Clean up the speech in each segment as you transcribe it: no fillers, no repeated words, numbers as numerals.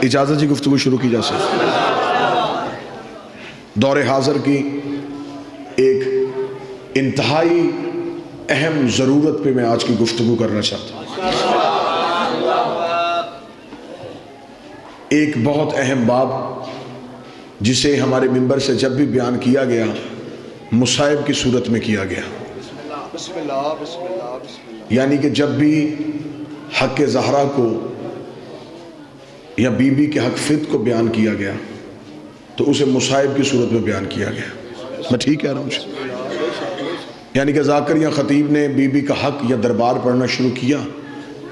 اجازت جی گفتگو شروع کی جا سکتی؟ دور حاضر کی ایک انتہائی اہم ضرورت پہ میں آج کی گفتگو کرنا چاہتا ہوں۔ ایک بہت اہم باب جسے ہمارے ممبر سے جب بھی بیان کیا گیا مصائب کی صورت میں کیا گیا، یعنی کہ جب بھی حق زہرا کو یا بی بی کے حق فت کو بیان کیا گیا تو اسے مصائب کی صورت میں بیان کیا گیا۔ میں ٹھیک کہہ رہا ہوں؟ یعنی کہ ذاکر یا خطیب نے بی بی کا حق یا دربار پڑھنا شروع کیا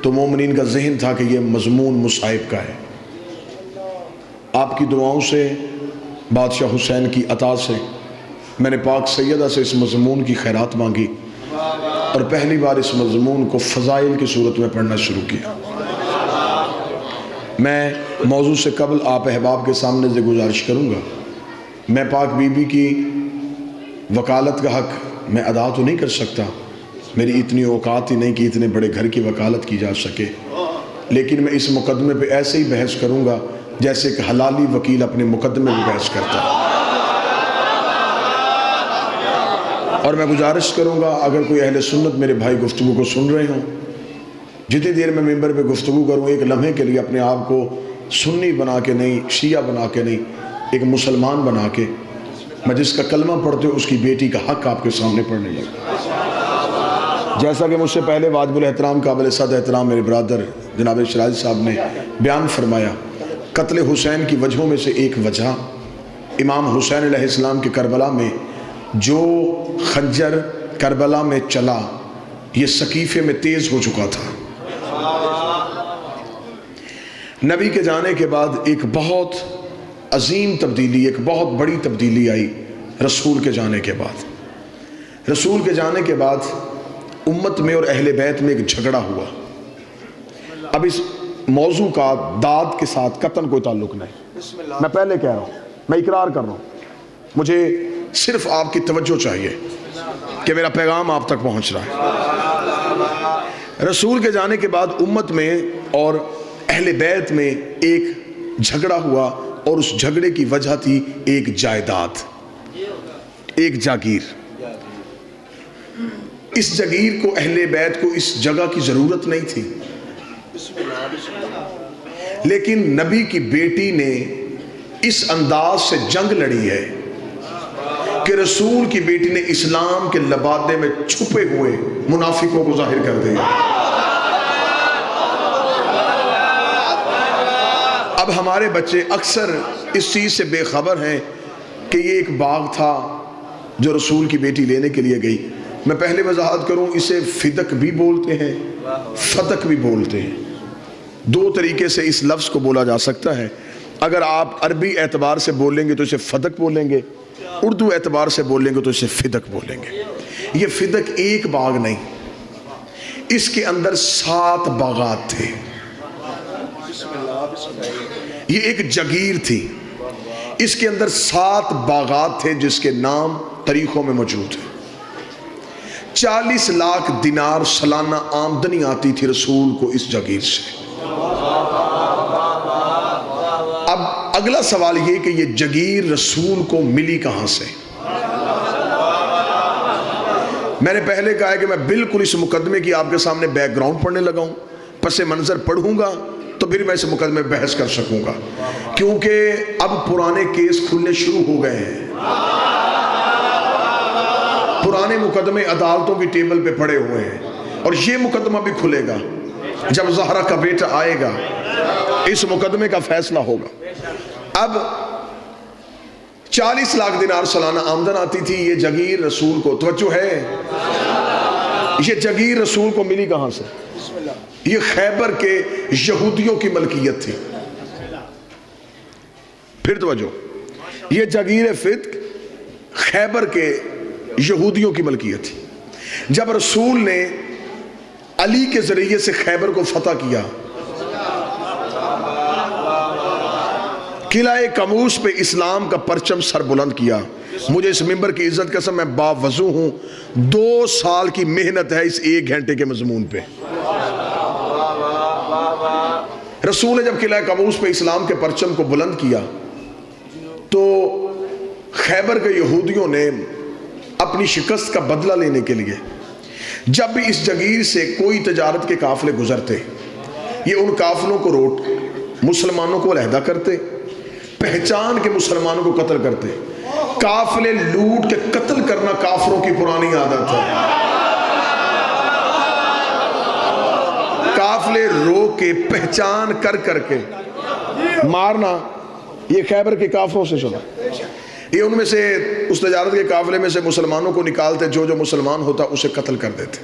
تو مومنین کا ذہن تھا کہ یہ مضمون مصائب کا ہے۔ آپ کی دعاؤں سے، بادشاہ حسین کی عطا سے، میں نے پاک سیدہ سے اس مضمون کی خیرات مانگی اور پہلی بار اس مضمون کو فضائل کی صورت میں پڑھنا شروع کیا۔ میں موضوع سے قبل آپ احباب کے سامنے سے گزارش کروں گا، میں پاک بی بی کی وکالت کا حق میں ادا تو نہیں کر سکتا، میری اتنی اوقات ہی نہیں کہ اتنے بڑے گھر کی وکالت کی جا سکے، لیکن میں اس مقدمے پہ ایسے ہی بحث کروں گا جیسے کہ حلالی وکیل اپنے مقدمے پہ بحث کرتا ہے۔ اور میں گزارش کروں گا اگر کوئی اہل سنت میرے بھائی گفتگو کو سن رہے ہوں، جتنی دیر میں ممبر پہ گفتگو کروں ایک لمحے کے لیے اپنے آپ کو سنی بنا کے نہیں، شیعہ بنا کے نہیں، ایک مسلمان بنا کے میں جس کا کلمہ پڑھتے ہوں اس کی بیٹی کا حق آپ کے سامنے پڑھنے لگا۔ جیسا کہ مجھ سے پہلے واجب الاحترام قابل صد احترام میرے برادر جناب شراج صاحب نے بیان فرمایا، قتل حسین کی وجہوں میں سے ایک وجہ امام حسین علیہ السلام کے کربلا میں جو خنجر کربلا میں چلا یہ سقیفے میں تیز ہو چکا تھا۔ نبی کے جانے کے بعد ایک بہت عظیم تبدیلی، ایک بہت بڑی تبدیلی آئی رسول کے جانے کے بعد۔ رسول کے جانے کے بعد امت میں اور اہل بیت میں ایک جھگڑا ہوا۔ اب اس موضوع کا داد کے ساتھ قطعاً کوئی تعلق نہیں، میں پہلے کہہ رہا ہوں، میں اقرار کر رہا ہوں، مجھے صرف آپ کی توجہ چاہیے کہ میرا پیغام آپ تک پہنچ رہا ہے۔ رسول کے جانے کے بعد امت میں اور اہل بیت میں ایک جھگڑا ہوا اور اس جھگڑے کی وجہ تھی ایک جائیداد، ایک جاگیر۔ اس جاگیر کو اہل بیت کو اس جگہ کی ضرورت نہیں تھی، لیکن نبی کی بیٹی نے اس انداز سے جنگ لڑی ہے کہ رسول کی بیٹی نے اسلام کے لبادے میں چھپے ہوئے منافقوں کو ظاہر کر دیا۔ اب ہمارے بچے اکثر اس چیز سے بے خبر ہیں کہ یہ ایک باغ تھا جو رسول کی بیٹی لینے کے لیے گئی۔ میں پہلے وضاحت کروں، اسے فدق بھی بولتے ہیں، فتق بھی بولتے ہیں، دو طریقے سے اس لفظ کو بولا جا سکتا ہے۔ اگر آپ عربی اعتبار سے بولیں گے تو اسے فدق بولیں گے، اردو اعتبار سے بولیں گے تو اسے فدق بولیں گے۔ یہ فدق ایک باغ نہیں، اس کے اندر 7 باغات تھے، یہ ایک جگیر تھی، اس کے اندر 7 باغات تھے جس کے نام تاریخوں میں موجود ہیں۔ 40 لاکھ دینار سالانہ آمدنی آتی تھی رسول کو اس جگیر سے۔ اب اگلا سوال یہ کہ یہ جگیر رسول کو ملی کہاں سے؟ میں نے پہلے کہا ہے کہ میں بالکل اس مقدمے کی آپ کے سامنے بیک گراؤنڈ پڑھنے لگا ہوں، پس منظر پڑھوں گا تو پھر میں اس مقدمے میں بحث کر سکوں گا، کیونکہ اب پرانے کیس کھلنے شروع ہو گئے ہیں، پرانے مقدمے عدالتوں کی ٹیبل پہ پڑے ہوئے ہیں، اور یہ مقدمہ بھی کھلے گا جب زہرا کا بیٹا آئے گا، اس مقدمے کا فیصلہ ہوگا۔ اب 40 لاکھ دینار سالانہ آمدن آتی تھی، یہ جگیر رسول کو، توجہ ہے، یہ جگیر رسول کو ملی کہاں سے؟ یہ خیبر کے یہودیوں کی ملکیت تھی۔ پھر توجہ، یہ جگیر فدق خیبر کے یہودیوں کی ملکیت تھی۔ جب رسول نے علی کے ذریعے سے خیبر کو فتح کیا، قلعہ کموش پہ اسلام کا پرچم سر بلند کیا، مجھے اس ممبر کی عزت قسم میں باوضو ہوں، 2 سال کی محنت ہے اس 1 گھنٹے کے مضمون پہ۔ رسول نے جب قلعہ قابوس پہ اسلام کے پرچم کو بلند کیا تو خیبر کے یہودیوں نے اپنی شکست کا بدلہ لینے کے لیے جب بھی اس جگیر سے کوئی تجارت کے قافلے گزرتے یہ ان قافلوں کو روٹ مسلمانوں کو علیحدہ کرتے، پہچان کے مسلمانوں کو قتل کرتے۔ قافلے لوٹ کے قتل کرنا کافروں کی پرانی عادت ہے، قافلے روک کے پہچان کر کر کے مارنا، یہ خیبر کے کافروں سے چلا۔ یہ ان میں سے اس تجارت کے قافلے میں سے مسلمانوں کو نکالتے، جو جو مسلمان ہوتا اسے قتل کر دیتے۔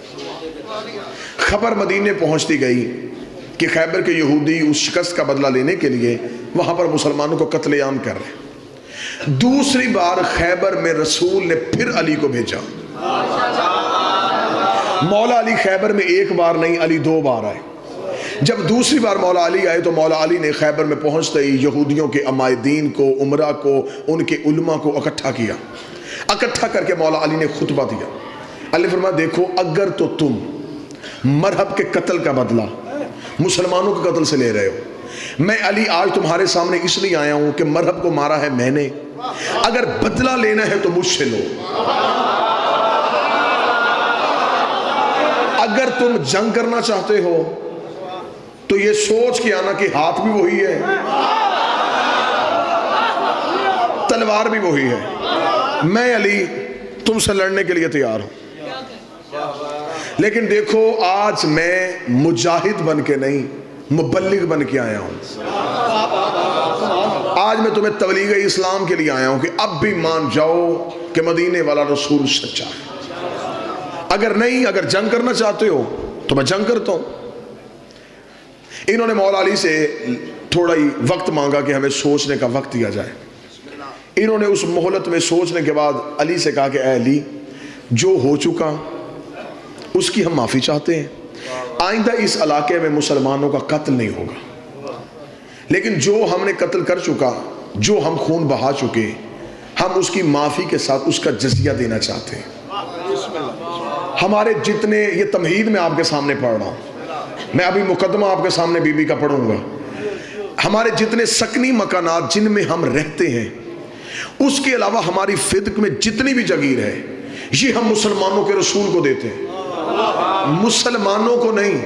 خبر مدینے پہنچتی گئی کہ خیبر کے یہودی اس شکست کا بدلہ لینے کے لیے وہاں پر مسلمانوں کو قتل عام کر رہے۔ دوسری بار خیبر میں رسول نے پھر علی کو بھیجا۔ مولا علی خیبر میں ایک بار نہیں، علی 2 بار آئے۔ جب دوسری بار مولا علی آئے تو مولا علی نے خیبر میں پہنچتے ہی یہودیوں کے عمائدین کو، عمرہ کو، ان کے علماء کو اکٹھا کیا۔ اکٹھا کر کے مولا علی نے خطبہ دیا۔ علی فرمایا دیکھو، اگر تو تم مرہب کے قتل کا بدلہ مسلمانوں کے قتل سے لے رہے ہو، میں علی آج تمہارے سامنے اس لیے آیا ہوں کہ مرہب کو مارا ہے میں نے، اگر بدلہ لینا ہے تو مجھ سے لو۔ اگر تم جنگ کرنا چاہتے ہو تو یہ سوچ کے آنا کہ ہاتھ بھی وہی ہے، تلوار بھی وہی ہے، میں علی تم سے لڑنے کے لیے تیار ہوں۔ لیکن دیکھو، آج میں مجاہد بن کے نہیں، مبلغ بن کے آیا ہوں۔ آج میں تمہیں تبلیغ اسلام کے لیے آیا ہوں کہ اب بھی مان جاؤ کہ مدینے والا رسول سچا ہے۔ اگر نہیں، اگر جنگ کرنا چاہتے ہو تو میں جنگ کرتا ہوں۔ انہوں نے مولا علی سے تھوڑا ہی وقت مانگا کہ ہمیں سوچنے کا وقت دیا جائے۔ انہوں نے اس مہلت میں سوچنے کے بعد علی سے کہا کہ اے علی، جو ہو چکا اس کی ہم معافی چاہتے ہیں، آئندہ اس علاقے میں مسلمانوں کا قتل نہیں ہوگا، لیکن جو ہم نے قتل کر چکا، جو ہم خون بہا چکے، ہم اس کی معافی کے ساتھ اس کا جزیہ دینا چاہتے ہیں۔ ہمارے جتنے، یہ تمہید میں آپ کے سامنے پڑھ رہا ہوں، میں ابھی مقدمہ آپ کے سامنے بی بی کا پڑھوں گا، ہمارے جتنے سکنی مکانات جن میں ہم رہتے ہیں، اس کے علاوہ ہماری فدق میں جتنی بھی جگیر ہے، یہ ہم مسلمانوں کے رسول کو دیتے ہیں، مسلمانوں کو نہیں،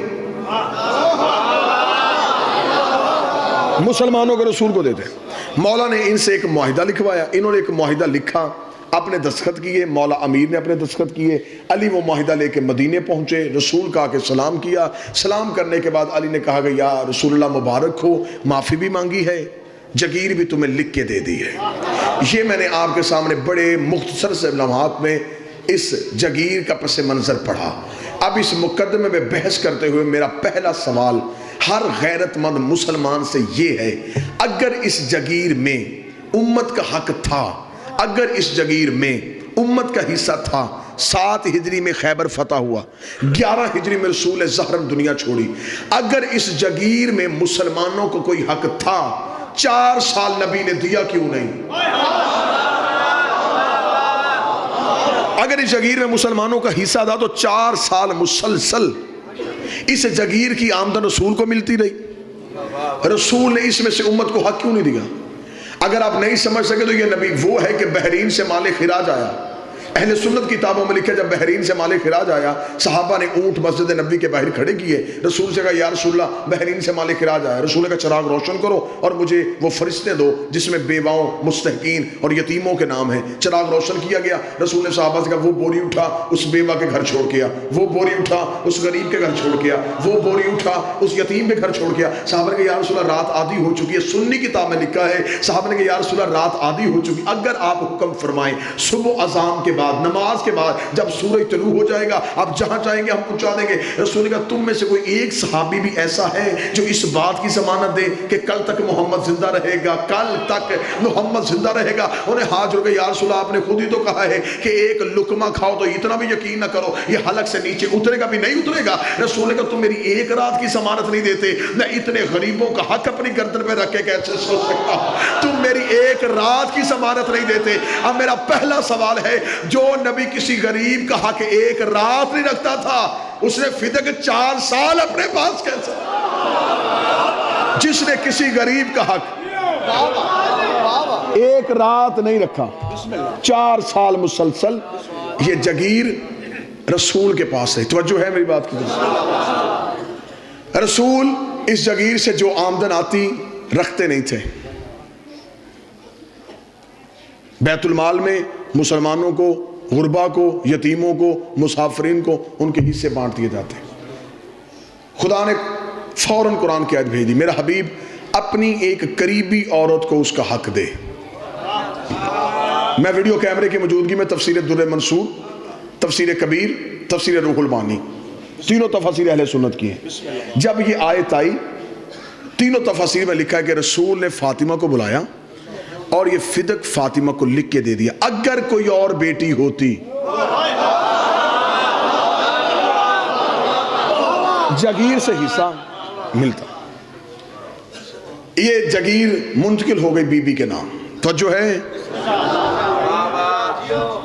مسلمانوں کے رسول کو دیتے ہیں۔ مولا نے ان سے ایک معاہدہ لکھوایا، انہوں نے ایک معاہدہ لکھا، اپنے دستخط کیے، مولا امیر نے اپنے دستخط کیے۔ علی وہ معاہدہ لے کے مدینے پہنچے، رسول کا کے سلام کیا۔ سلام کرنے کے بعد علی نے کہا کہ یا رسول اللہ مبارک ہو، معافی بھی مانگی ہے، جگیر بھی تمہیں لکھ کے دے دی ہے۔ یہ میں نے آپ کے سامنے بڑے مختصر سے لمحات میں اس جگیر کا پس منظر پڑھا۔ اب اس مقدمے میں بحث کرتے ہوئے میرا پہلا سوال ہر غیرت مند مسلمان سے یہ ہے، اگر اس جگیر میں امت کا حق تھا، اگر اس جگیر میں امت کا حصہ تھا، 7 ہجری میں خیبر فتح ہوا، 11 ہجری میں رسول زہرم دنیا چھوڑی، اگر اس جگیر میں مسلمانوں کو کوئی حق تھا، 4 سال نبی نے دیا کیوں نہیں؟ اگر اس جگیر میں مسلمانوں کا حصہ تھا تو 4 سال مسلسل اس جگیر کی آمدن رسول کو ملتی رہی، رسول نے اس میں سے امت کو حق کیوں نہیں دیا؟ اگر آپ نہیں سمجھ سکے تو یہ نبی وہ ہے کہ بحرین سے مال خراج آیا، اہل سنت کتابوں میں لکھا جب بحرین سے مال خراج آیا، صحابہ نے اونٹ مسجد نبی کے باہر کھڑے کیے، رسول سے کہا یا رسول اللہ بحرین سے مال خراج آیا، رسول نے کہا چراغ روشن کرو اور مجھے وہ فرشتے دو جس میں بیواؤں، مستحقین اور یتیموں کے نام ہیں۔ چراغ روشن کیا گیا، رسول نے صحابہ سے کہا وہ بوری اٹھا، اس بیوہ کے گھر چھوڑ کیا، وہ بوری اٹھا، اس غریب کے گھر چھوڑ کیا، وہ بوری اٹھا، اس یتیم کے گھر چھوڑ کیا۔ صحابہ نے کہا یا رسول اللہ رات آدھی ہو چکی ہے، سنی کتاب میں لکھا ہے، صحابہ نے کہا یا رسول اللہ رات آدھی ہو چکی، اگر آپ حکم فرمائیں صبح اذان کے بعد، نماز کے بعد جب سورج طلوع ہو جائے گا آپ جہاں چاہیں گے ہم پہنچا دیں گے۔ رسول نے کہا تم میں سے کوئی ایک صحابی بھی ایسا ہے جو اس بات کی ضمانت دے کہ کل تک محمد زندہ رہے گا، کل تک محمد زندہ رہے گا؟ انہیں ہاتھ جوڑ کے یا رسول اللہ آپ نے خود ہی تو کہا ہے کہ ایک لقمہ کھاؤ تو اتنا بھی یقین نہ کرو یہ حلق سے نیچے اترے گا بھی نہیں اترے گا۔ رسول نے کہا تم میری ایک رات کی ضمانت نہیں دیتے، میں اتنے غریبوں کا حق اپنی گردن پہ رکھ کے کیسے سو سکتا ہوں؟ تم میری ایک رات کی ضمانت نہیں دیتے۔ اب میرا پہلا سوال ہے، جو نبی کسی غریب کا حق ایک رات نہیں رکھتا تھا، اس نے فدق 4 سال اپنے پاس کیسے؟ جس نے کسی غریب کا حق ایک رات نہیں رکھا، 4 سال مسلسل یہ جگیر رسول کے پاس ہے۔ توجہ ہے میری بات کی طرف؟ رسول اس جگیر سے جو آمدن آتی رکھتے نہیں تھے، بیت المال میں مسلمانوں کو، غربا کو، یتیموں کو، مسافرین کو ان کے حصے بانٹ دیے جاتے۔ خدا نے فوراً قرآن کی آیت بھیج دی، میرا حبیب اپنی ایک قریبی عورت کو اس کا حق دے۔ میں ویڈیو کیمرے کی موجودگی میں تفسیر در منصور، تفسیر کبیر، تفسیر روح المعانی، تینوں تفاسیر اہل سنت کی ہیں۔ جب یہ آیت آئی تینوں تفاسیر میں لکھا ہے کہ رسول نے فاطمہ کو بلایا اور یہ فدق فاطمہ کو لکھ کے دے دیا، اگر کوئی اور بیٹی ہوتی جگیر سے حصہ ملتا۔ یہ جگیر منتقل ہو گئی بی بی کے نام۔ توجہ ہے؟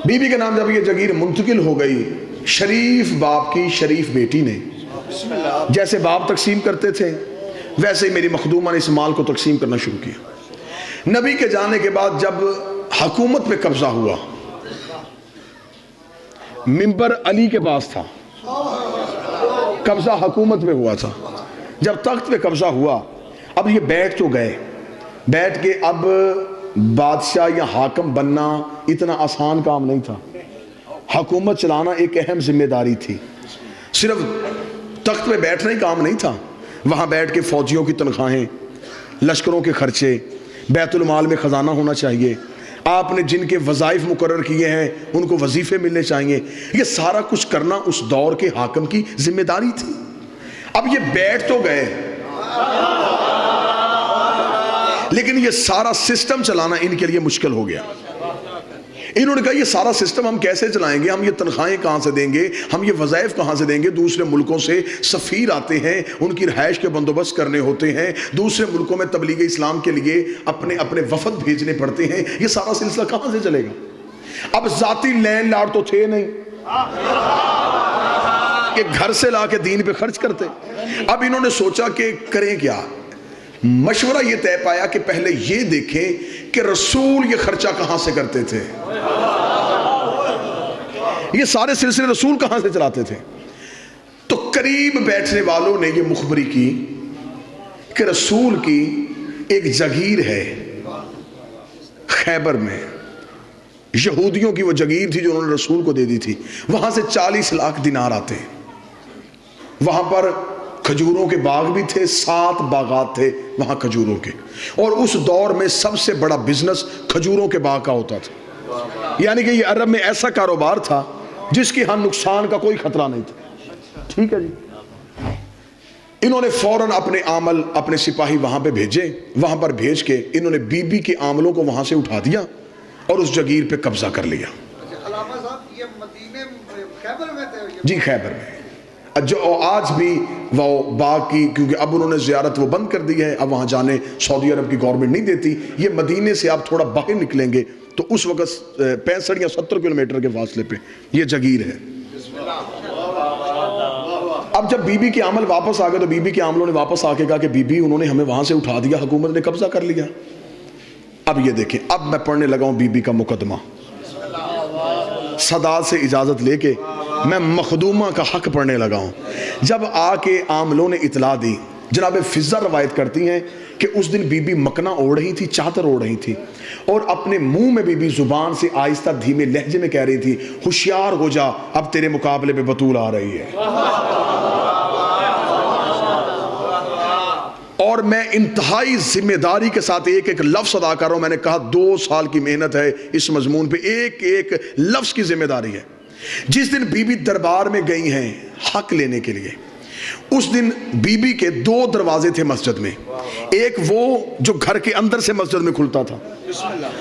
بی بی کے نام جب یہ جگیر منتقل ہو گئی، شریف باپ کی شریف بیٹی نے، جیسے باپ تقسیم کرتے تھے ویسے ہی میری مخدومہ نے اس مال کو تقسیم کرنا شروع کیا۔ نبی کے جانے کے بعد جب حکومت پہ قبضہ ہوا، منبر علی کے پاس تھا، قبضہ حکومت پہ ہوا تھا۔ جب تخت پہ قبضہ ہوا، اب یہ بیٹھ تو گئے، بیٹھ کے اب بادشاہ یا حاکم بننا اتنا آسان کام نہیں تھا۔ حکومت چلانا ایک اہم ذمہ داری تھی، صرف تخت پہ بیٹھنا ہی کام نہیں تھا، وہاں بیٹھ کے فوجیوں کی تنخواہیں، لشکروں کے خرچے، بیت المال میں خزانہ ہونا چاہیے، آپ نے جن کے وظائف مقرر کیے ہیں ان کو وظیفے ملنے چاہیے، یہ سارا کچھ کرنا اس دور کے حاکم کی ذمہ داری تھی۔ اب یہ بیٹھ تو گئے لیکن یہ سارا سسٹم چلانا ان کے لیے مشکل ہو گیا۔ انہوں نے کہا یہ سارا سسٹم ہم کیسے چلائیں گے، ہم یہ تنخواہیں کہاں سے دیں گے، ہم یہ وظائف کہاں سے دیں گے، دوسرے ملکوں سے سفیر آتے ہیں، ان کی رہائش کے بندوبست کرنے ہوتے ہیں، دوسرے ملکوں میں تبلیغ اسلام کے لیے اپنے وفد بھیجنے پڑتے ہیں، یہ سارا سلسلہ کہاں سے چلے گا۔ اب ذاتی لینڈ لارڈ تو تھے نہیں کہ گھر سے لا کے دین پہ خرچ کرتے۔ اب انہوں نے سوچا کہ کریں کیا، مشورہ یہ طے پایا کہ پہلے یہ دیکھیں کہ رسول یہ خرچہ کہاں سے کرتے تھے، یہ سارے سلسلے رسول کہاں سے چلاتے تھے۔ تو قریب بیٹھنے والوں نے یہ مخبری کی کہ رسول کی ایک جگیر ہے خیبر میں، یہودیوں کی وہ جگیر تھی جو انہوں نے رسول کو دے دی تھی، وہاں سے 40 لاکھ دینار آتے ہیں، وہاں پر کھجوروں کے باغ بھی تھے، 7 باغات تھے وہاں کھجوروں کے، اور اس دور میں سب سے بڑا بزنس کھجوروں کے باغ کا ہوتا تھا، یعنی کہ یہ عرب میں ایسا کاروبار تھا جس کی ہاں نقصان کا کوئی خطرہ نہیں تھا۔ ٹھیک ہے جی، انہوں نے فوراً اپنے عامل، اپنے سپاہی وہاں پہ بھیجے، وہاں پر بھیج کے انہوں نے بی بی کے عاملوں کو وہاں سے اٹھا دیا اور اس جگیر پہ قبضہ کر لیا۔ علامہ صاحب یہ مدینے خیبر میں تھے؟ جی خیبر میں، جو آج بھی وہ باغ کی، کیونکہ اب انہوں نے زیارت وہ بند کر دی ہے، اب وہاں جانے سعودی عرب کی گورنمنٹ نہیں دیتی، یہ مدینے سے آپ تھوڑا باہر نکلیں گے تو اس وقت 65 یا 70 کلومیٹر کے فاصلے پہ یہ جگیر ہے۔ اب جب بی بی کے عامل واپس آ گئے تو بی بی کے عاملوں نے واپس آ کے کہا کہ بی بی انہوں نے ہمیں وہاں سے اٹھا دیا، حکومت نے قبضہ کر لیا۔ اب یہ دیکھیں، اب میں پڑھنے لگا ہوں بی بی کا مقدمہ، صداد سے اجازت لے کے میں مخدومہ کا حق پڑھنے لگا ہوں۔ جب آ کے عاملوں نے اطلاع دی، جناب فضہ روایت کرتی ہیں کہ اس دن بی بی مکنا اوڑھ رہی تھی، چادر اوڑھ رہی تھی، اور اپنے منہ میں بی بی زبان سے آہستہ دھیمے لہجے میں کہہ رہی تھی، ہوشیار ہو جا، اب تیرے مقابلے پہ بطول آ رہی ہے۔ اور میں انتہائی ذمہ داری کے ساتھ ایک ایک لفظ ادا کر رہا ہوں، میں نے کہا 2 سال کی محنت ہے اس مضمون پہ، ایک ایک لفظ کی ذمہ داری ہے۔ جس دن بی بی دربار میں گئی ہیں حق لینے کے لیے، اس دن بی بی کے 2 دروازے تھے مسجد میں، ایک وہ جو گھر کے اندر سے مسجد میں کھلتا تھا،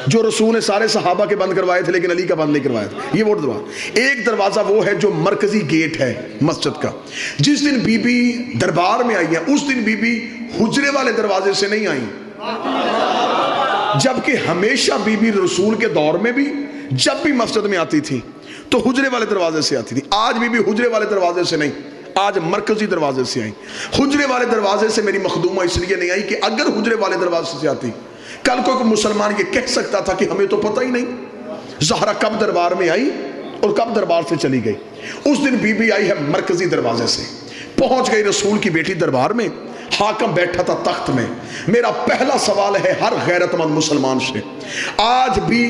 جو رسول نے سارے صحابہ کے بند کروائے تھے لیکن علی کا بند نہیں کروایا تھا، یہ وہ دروازہ، ایک دروازہ وہ ہے جو مرکزی گیٹ ہے مسجد کا۔ جس دن بی بی دربار میں آئی ہیں اس دن بی بی حجرے والے دروازے سے نہیں آئیں، جبکہ ہمیشہ بی بی رسول کے دور میں بھی جب بھی مسجد میں آتی تھی تو حجرے والے دروازے سے آتی تھی، آج بی بی حجرے والے دروازے سے نہیں، آج مرکزی دروازے سے آئی. حجرے والے دروازے سے میری مخدومہ اس لیے نہیں آئی کہ اگر حجرے والے دروازے سے آتی کل کوئی مسلمان یہ کہہ سکتا تھا کہ ہمیں تو پتہ ہی نہیں زہرا کب دربار میں آئی اور کب دربار سے چلی گئی. اس دن بی بی آئی ہے مرکزی دروازے سے, پہنچ گئی رسول کی بیٹی دربار میں, حاکم بیٹھا تھا تخت میں. میرا پہلا سوال ہے ہر غیرت مند مسلمان سے, آج بھی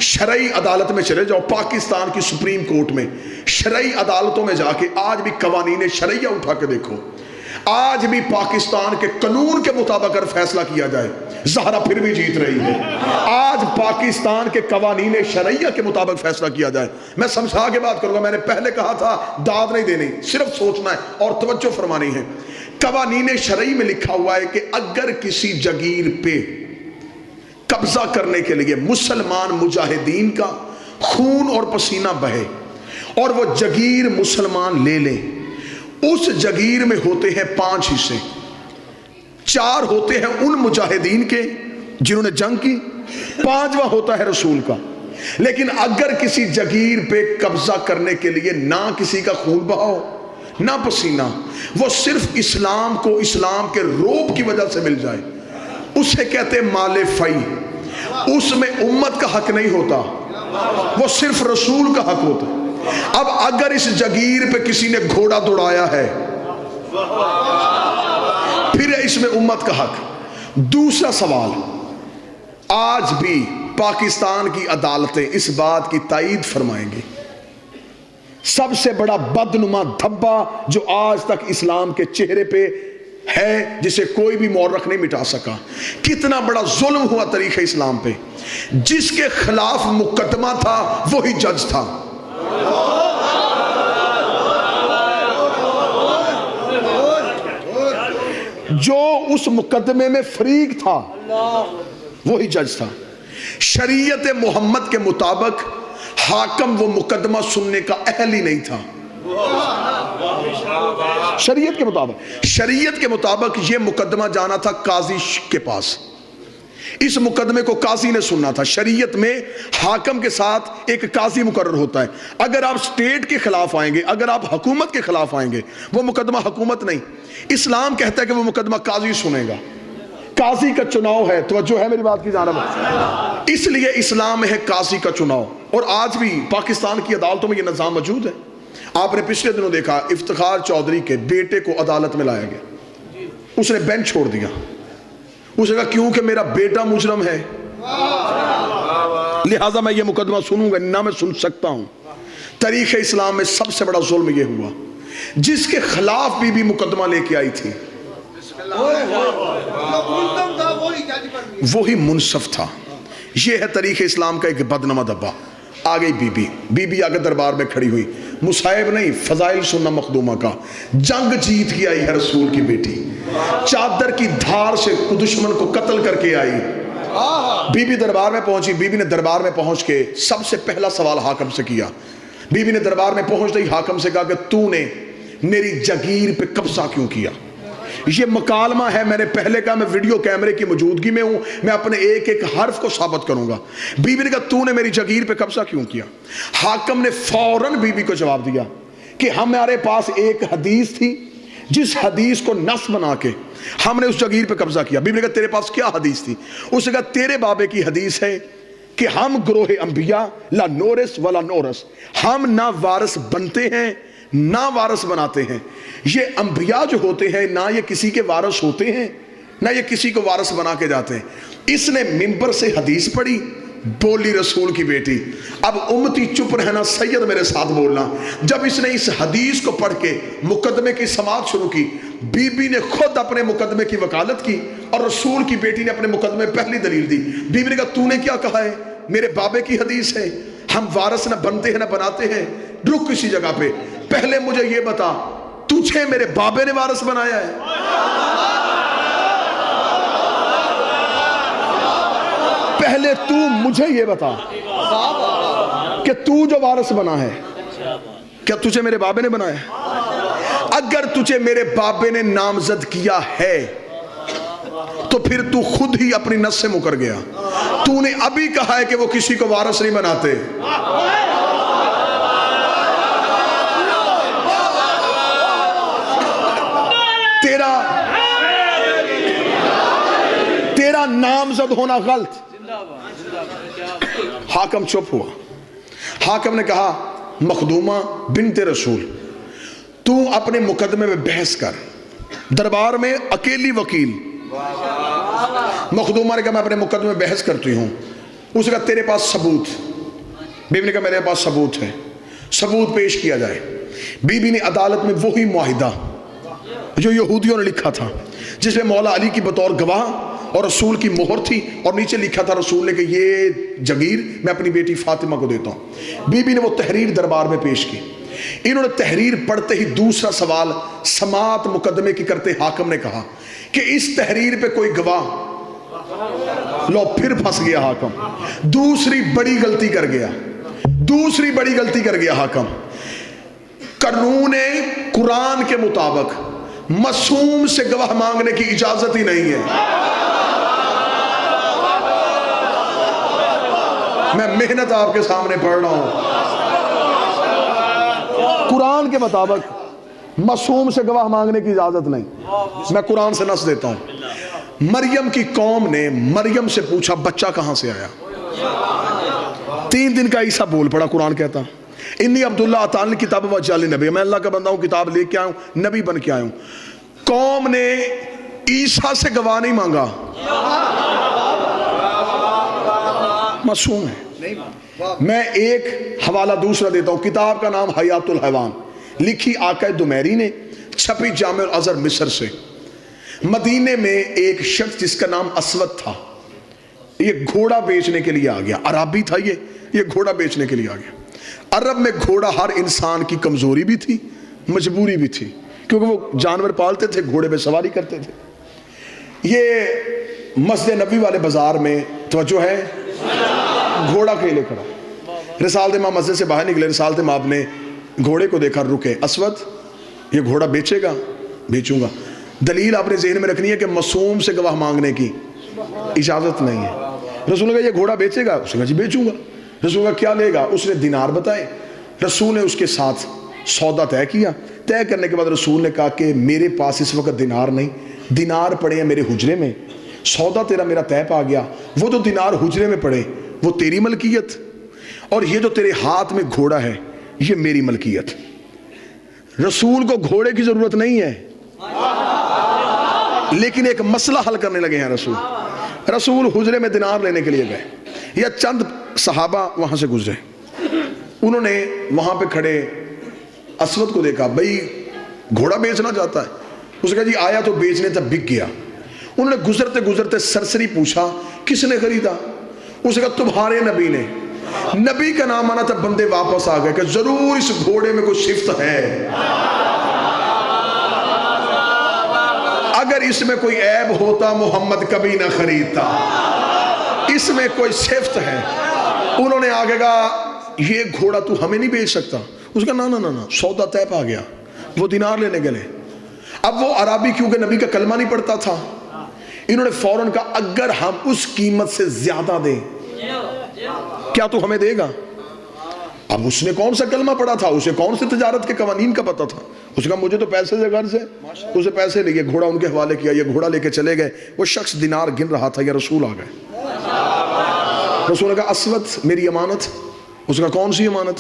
شرعی عدالت میں چلے جاؤ, پاکستان کی سپریم کورٹ میں شرعی عدالتوں میں جا کے آج بھی قوانین شرعیہ اٹھا کے دیکھو, آج بھی پاکستان کے قانون کے مطابق اگر فیصلہ کیا جائے زہرا پھر بھی جیت رہی ہے. آج پاکستان کے قوانین شرعیہ کے مطابق فیصلہ کیا جائے. میں سمجھا کے بات کروں گا, میں نے پہلے کہا تھا داد نہیں دینی, صرف سوچنا ہے اور توجہ فرمانی ہے. قوانین شرعی میں لکھا ہوا ہے کہ اگر کسی جگیر پہ قبضہ کرنے کے لیے مسلمان مجاہدین کا خون اور پسینہ بہے اور وہ جگیر مسلمان لے لیں, اس جگیر میں ہوتے ہیں 5 حصے. 4 ہوتے ہیں ان مجاہدین کے جنہوں نے جنگ کی, 5واں ہوتا ہے رسول کا. لیکن اگر کسی جگیر پہ قبضہ کرنے کے لیے نہ کسی کا خون بہاؤ نہ پسینہ, وہ صرف اسلام کو اسلام کے روب کی وجہ سے مل جائے, اسے کہتے مال فی. اس میں امت کا حق نہیں ہوتا, وہ صرف رسول کا حق ہوتا. اب اگر اس جگیر پہ کسی نے گھوڑا دوڑایا ہے پھر اس میں امت کا حق. دوسرا سوال, آج بھی پاکستان کی عدالتیں اس بات کی تائید فرمائیں گی سب سے بڑا بدنما دھبا جو آج تک اسلام کے چہرے پہ ہے جسے کوئی بھی مورخ نہیں مٹا سکا, کتنا بڑا ظلم ہوا طریقہ اسلام پہ, جس کے خلاف مقدمہ تھا وہی جج تھا. جو اس مقدمے میں فریق تھا وہی جج تھا. شریعت محمد کے مطابق حاکم وہ مقدمہ سننے کا اہل ہی نہیں تھا. شریعت کے مطابق یہ مقدمہ جانا تھا قاضی کے پاس, اس مقدمے کو قاضی نے سننا تھا. شریعت میں حاکم کے ساتھ ایک قاضی مقرر ہوتا ہے. اگر آپ سٹیٹ کے خلاف آئیں گے, اگر آپ حکومت کے خلاف آئیں گے, وہ مقدمہ حکومت نہیں, اسلام کہتا ہے کہ وہ مقدمہ قاضی سنے گا. قاضی کا چناؤ ہے, توجہ ہے میری بات کی جانب, اس لیے اسلام ہے قاضی کا چناؤ. اور آج بھی پاکستان کی عدالتوں میں یہ نظام موجود ہے. آپ نے پچھلے دنوں دیکھا افتخار چودھری کے بیٹے کو عدالت میں لایا گیا, اس نے بینچ چھوڑ دیا. اس نے کہا کیونکہ میرا بیٹا مجرم ہے لہٰذا میں یہ مقدمہ سنوں گا, نہ میں سن سکتا ہوں. تاریخ اسلام میں سب سے بڑا ظلم یہ ہوا, جس کے خلاف بھی مقدمہ لے کے آئی تھی وہی منصف تھا. یہ ہے تاریخ اسلام کا ایک بدنما دھبا. آ گئی بی بی آگے دربار میں کھڑی ہوئی, مصائب نہیں فضائل سننا مخدومہ کا. جنگ جیت کے آئی ہے رسول کی بیٹی, چادر کی دھار سے دشمن کو قتل کر کے آئی. بی بی دربار میں پہنچی. بی بی نے دربار میں پہنچ کے سب سے پہلا سوال حاکم سے کیا. بی بی نے دربار میں پہنچتے ہی حاکم سے کہا کہ تو نے میری جگیر پہ قبضہ کیوں کیا. یہ مکالمہ ہے, میں نے پہلے کہا میں ویڈیو کیمرے کی موجودگی میں ہوں, میں اپنے ایک ایک حرف کو ثابت کروں گا. بی بی نے کہا تو نے میری جگیر پہ قبضہ کیوں کیا. حاکم نے فوراً بی بی کو جواب دیا کہ ہمارے پاس ایک حدیث تھی جس حدیث کو نص بنا کے ہم نے اس جگیر پہ قبضہ کیا. بی بی نے کہا تیرے پاس کیا حدیث تھی. اس نے کہا تیرے بابے کی حدیث ہے کہ ہم گروہ انبیاء لا نورث ولا نورث, ہم نہ وارث بنتے ہیں نہ وارث بناتے ہیں. یہ انبیاء جو ہوتے ہیں نہ یہ کسی کے وارث ہوتے ہیں نہ یہ کسی کو وارث بنا کے جاتے ہیں. اس نے منبر سے حدیث پڑھی, بولی رسول کی بیٹی اب امتی چپ رہنا, سید میرے ساتھ بولنا. جب اس نے اس حدیث کو پڑھ کے مقدمے کی سماعت شروع کی, بی بی نے خود اپنے مقدمے کی وکالت کی اور رسول کی بیٹی نے اپنے مقدمے پہلی دلیل دی. بی بی نے کہا تو نے کیا کہا ہے, میرے بابے کی حدیث ہے ہم وارث نہ بنتے ہیں نہ بناتے ہیں. رک کسی جگہ پہ, پہلے مجھے یہ بتا تجھے میرے بابے نے وارث بنایا ہے؟ پہلے تو مجھے یہ بتا کہ تو جو وارث بنا ہے کیا تجھے میرے بابے نے بنایا ہے؟ اگر تجھے میرے بابے نے نامزد کیا ہے تو پھر تو خود ہی اپنی نس سے مکر گیا. تو نے ابھی کہا ہے کہ وہ کسی کو وارث نہیں بناتے. نامزد ہونا غلط۔ حاکم چپ ہوا۔ حاکم نے کہا مخدومہ بنت رسول تو اپنے مقدمے میں بحث کر، دربار میں اکیلی وکیل۔ مخدومہ نے کہا میں اپنے مقدمے میں بحث کرتی ہوں۔ اس نے کہا تیرے پاس ثبوت؟ بیوی نے کہا میرے پاس ثبوت ہے۔ ثبوت پیش کیا جائے۔ بیوی نے عدالت میں وہی معاہدہ جو یہودیوں نے لکھا تھا، جس میں مولا علی کی بطور گواہ اور رسول کی مہر تھی، اور نیچے لکھا تھا رسول نے کہ یہ جگیر میں اپنی بیٹی فاطمہ کو دیتا ہوں۔ بیوی نے وہ تحریر دربار میں پیش کی۔ انہوں نے تحریر پڑھتے ہی دوسرا سوال سماعت مقدمے کی کرتے حاکم نے کہا کہ اس تحریر پہ کوئی گواہ۔ لو پھر پھنس گیا حاکم، دوسری بڑی غلطی کر گیا، دوسری بڑی غلطی کر گیا حاکم۔ قانون قرآن کے مطابق معصوم سے گواہ مانگنے کی اجازت ہی نہیں ہے۔ میں محنت آپ کے سامنے پڑھ رہا ہوں۔ قرآن کے مطابق معصوم سے گواہ مانگنے کی اجازت نہیں۔ میں قرآن سے نص دیتا ہوں۔ مریم کی قوم نے مریم سے پوچھا بچہ کہاں سے آیا؟ 3 دن کا عیسیٰ بول پڑا۔ قرآن کہتا انی عبداللہ اتانی کتاب وجعلنی نبی، میں اللہ کا بندہ ہوں، کتاب لے کے آیا ہوں، نبی بن کے آیا ہوں۔ قوم نے عیسیٰ سے گواہ نہیں مانگا، معصوم ہے۔ میں ایک حوالہ دوسرا دیتا ہوں، کتاب کا نام حیات الحیوان، لکھی آقا دمیری نے، چھپی جامع الازہر مصر سے۔ مدینے میں ایک شخص جس کا نام اسود تھا، یہ گھوڑا بیچنے کے لیے آ گیا۔ عربی تھا یہ گھوڑا بیچنے کے لیے آ گیا۔ عرب میں گھوڑا ہر انسان کی کمزوری بھی تھی، مجبوری بھی تھی، کیونکہ وہ جانور پالتے تھے، گھوڑے پہ سواری کرتے تھے۔ یہ مسجد نبی والے بازار میں توجہ ہے، گھوڑا کے لے کھڑا۔ رسالت امام مسجد سے باہر نکلے، رسالت امام نے گھوڑے کو دیکھا، رکے۔ اسود یہ گھوڑا بیچے گا؟ بیچوں گا۔ دلیل آپ نے ذہن میں رکھنی ہے کہ معصوم سے گواہ مانگنے کی اجازت نہیں ہے۔ رسول نے کہا یہ گھوڑا بیچے گا؟ اس نے کہا جی بیچوں گا۔ رسول نے کہا کیا لے گا؟ اس نے دینار بتائے۔ رسول نے اس کے ساتھ سودا طے کیا۔ طے کرنے کے بعد رسول نے کہا کہ میرے پاس اس وقت دینار نہیں، دینار پڑے ہیں میرے حجرے میں، سودا تیرا میرا طے پا گیا، وہ جو دینار حجرے میں پڑے وہ تیری ملکیت، اور یہ جو تیرے ہاتھ میں گھوڑا ہے یہ میری ملکیت۔ رسول کو گھوڑے کی ضرورت نہیں ہے، لیکن ایک مسئلہ حل کرنے لگے ہیں رسول حجرے میں دینار لینے کے لیے گئے، یا چند صحابہ وہاں سے گزرے، انہوں نے وہاں پہ کھڑے اسود کو دیکھا، بھئی گھوڑا بیچنا چاہتا ہے؟ اس نے کہا جی آیا تو بیچنے تب بک گیا۔ انہوں نے گزرتے گزرتے سرسری پوچھا کس نے خریدا؟ اس نے کہا تمہارے نبی نے۔ نبی کا نام آنا تھا، بندے واپس آ گئے کہ ضرور اس گھوڑے میں کوئی صفت ہے، اگر اس میں کوئی عیب ہوتا محمد کبھی نہ خریدتا، اس میں کوئی صفت ہے۔ انہوں نے آگے کہا یہ گھوڑا تو ہمیں نہیں بیچ سکتا۔ اس کا نا سودا طے پا گیا، وہ دینار لینے گئے۔ اب وہ عربی کیونکہ نبی کا کلمہ نہیں پڑھتا تھا، انہوں نے فوراً کہا اگر ہم اس قیمت سے زیادہ دیں کیا تو ہمیں دے گا؟ اب اس نے کون سا کلمہ پڑھا تھا، اسے کون سے تجارت کے قوانین کا پتہ تھا؟ اس نے کہا مجھے تو پیسے سے غرض ہے۔ اسے پیسے لیے، گھوڑا ان کے حوالے کیا، یہ گھوڑا لے کے چلے گئے۔ وہ شخص دینار گن رہا تھا، یا رسول آ گئے۔ رسول نے کہا اسود میری امانت۔ اس نے کہا کون سی امانت؟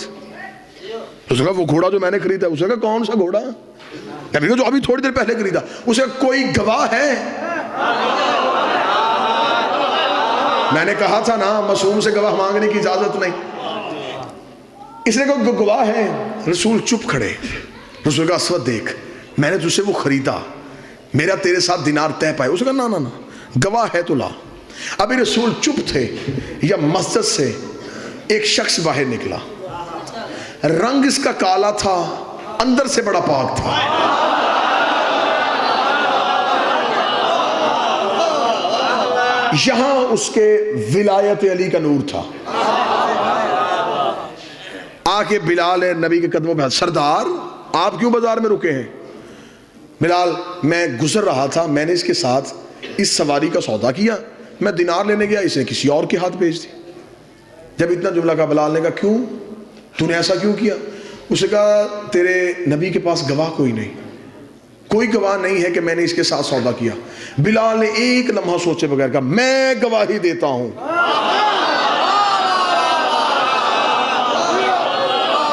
اس نے کہا وہ گھوڑا جو میں نے خریدا۔ اس نے کہا کون سا گھوڑا؟ جو ابھی تھوڑی دیر پہلے خریدا۔ اس نے کہا کوئی گواہ ہے؟ میں نے کہا تھا نا معصوم سے گواہ مانگنے کی اجازت نہیں۔ اس نے کہا گواہ ہے۔ رسول چپ کھڑے۔ رسول نے کہا اسود دیکھ میں نے تجھ سے وہ خریدا، میرا تیرے ساتھ دینار طے پائے۔ اس نے کہا نا گواہ ہے تو لا۔ ابھی رسول چپ تھے، یا مسجد سے ایک شخص باہر نکلا، رنگ اس کا کالا تھا، اندر سے بڑا پاک تھا۔ یہاں اس کے ولایت علی کا نور تھا۔ آ کے بلال نبی کے قدموں پہ، سردار آپ کیوں بازار میں رکے ہیں؟ بلال میں گزر رہا تھا، میں نے اس کے ساتھ اس سواری کا سودا کیا، میں دینار لینے گیا، اس نے کسی اور کے ہاتھ بھیج دی۔ جب اتنا جملہ کہا بلال نے کہا کیوں تو نے ایسا کیوں کیا؟ اس نے کہا تیرے نبی کے پاس گواہ کوئی نہیں، کوئی گواہ نہیں ہے کہ میں نے اس کے ساتھ سودا کیا۔ بلال نے ایک لمحہ سوچے بغیر کہا میں گواہی دیتا ہوں.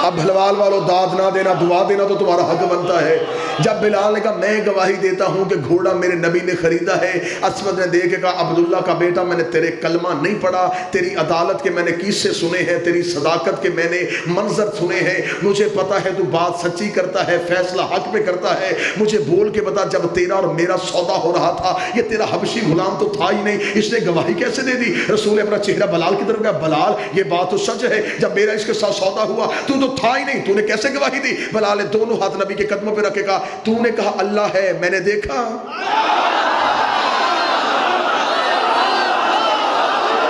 اب بھلوال والوں داد نہ دینا، دعا دینا تو تمہارا حق بنتا ہے. جب بلال نے کہا میں گواہی دیتا ہوں کہ گھوڑا میرے نبی نے خریدا ہے، اسود نے دیکھ کے کہا عبداللہ کا بیٹا میں نے تیرے کلمہ نہیں پڑھا، تیری عدالت کے میں نے قصے سنے ہیں، تیری صداقت کے میں نے منظر سنے ہیں، مجھے پتا ہے تو بات سچی کرتا ہے، فیصلہ حق پہ کرتا ہے. مجھے بول کے بتا جب تیرا اور میرا سودا ہو رہا تھا یہ تیرا حبشی غلام تو تھا ہی نہیں، اس نے گواہی کیسے دے دی؟ رسول اپنا چہرہ بلال کی طرف کہا بلال یہ بات تو سچ ہے، جب میرا اس کے ساتھ سودا ہوا تو تھا ہی نہیں، تو نے کیسے گواہی دی؟ بلال نے دونوں ہاتھ نبی کے قدموں پہ رکھے کہا تو نے کہا اللہ ہے میں نے دیکھا،